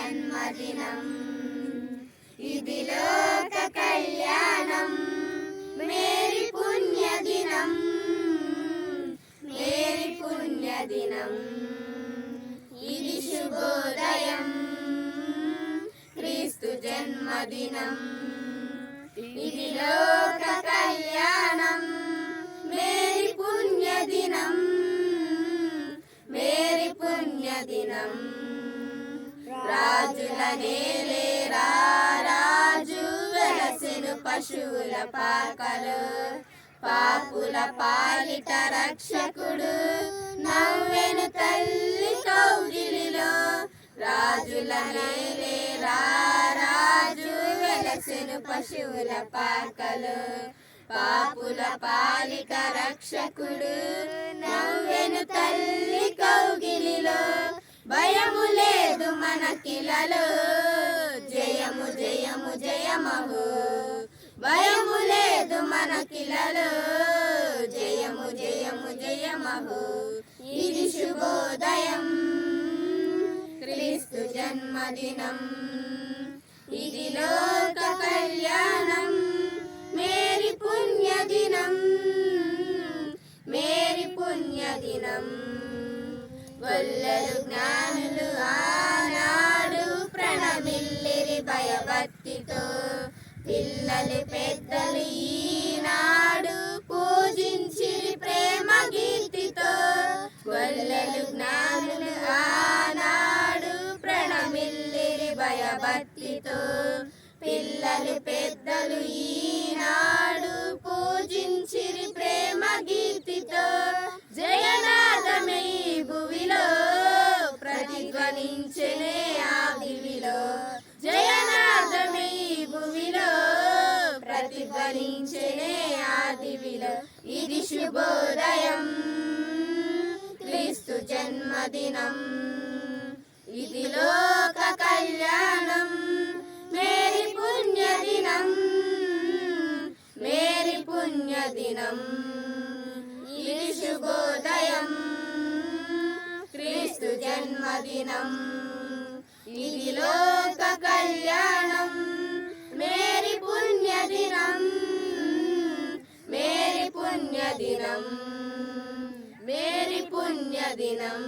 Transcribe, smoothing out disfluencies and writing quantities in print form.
జన్మదినం ఇది లోక కళ్యాణం మేరీ పుణ్యదినం మేరీ పుణ్యదినం ఇది శుభోదయం క్రీస్తు జన్మదినం ఇది లోక కళ్యాణం మేరీ పుణ్యదినం మేరీ పుణ్యదినం రాజుల నేలే రాజు వెలసెను పశువుల పాకలు పాపుల పాలిట రక్షకుడు నవ్వెను తల్లి కౌగిలిలో రాజుల నేలే రాజు వెలసెను పశువుల పాకలు పాపుల పాలిట రక్షకుడు నవ్వెను తల్లి కౌగిలిలో భయము లేదు మనకిలలో జయము జయము జయమహో భయము లేదు మనకిలలో జయము జయము జయమహో ఇది శుభోదయం క్రీస్తు జన్మదినం ఇది లోక కళ్యాణం మేరీ పుణ్యదినం మేరీ పుణ్యదినం గొల్లలు జ్ఞానులు ఆనాడు ప్రణమిల్లిరి భయభక్తితో పిల్లలు పెద్దలు ఈనాడు పూజించిరి ప్రేమ గీతితో గొల్లలు జ్ఞానులు ఆనాడు ప్రణమిల్లిరి భయభక్తితో పిల్లలు పెద్దలు ఈనాడు పూజించిరి ప్రేమ గీతితో జయనాదమే భువిలో ప్రతిధ్వనించెనే ఆ దివిలో జయనాదమే భువిలో ప్రతిధ్వనించెనే ఆ దివిలో ఇది శుభోదయం క్రీస్తు జన్మదినం ఇది లోక కళ్యాణం మేరీ పుణ్యదినం మేరీ పుణ్యదినం ఇది శుభోదయం క్రీస్తు జన్మదినం ఇది లోక కళ్యాణం మేరీ పుణ్యదినం మేరీ పుణ్యదినం మేరీ పుణ్యదినం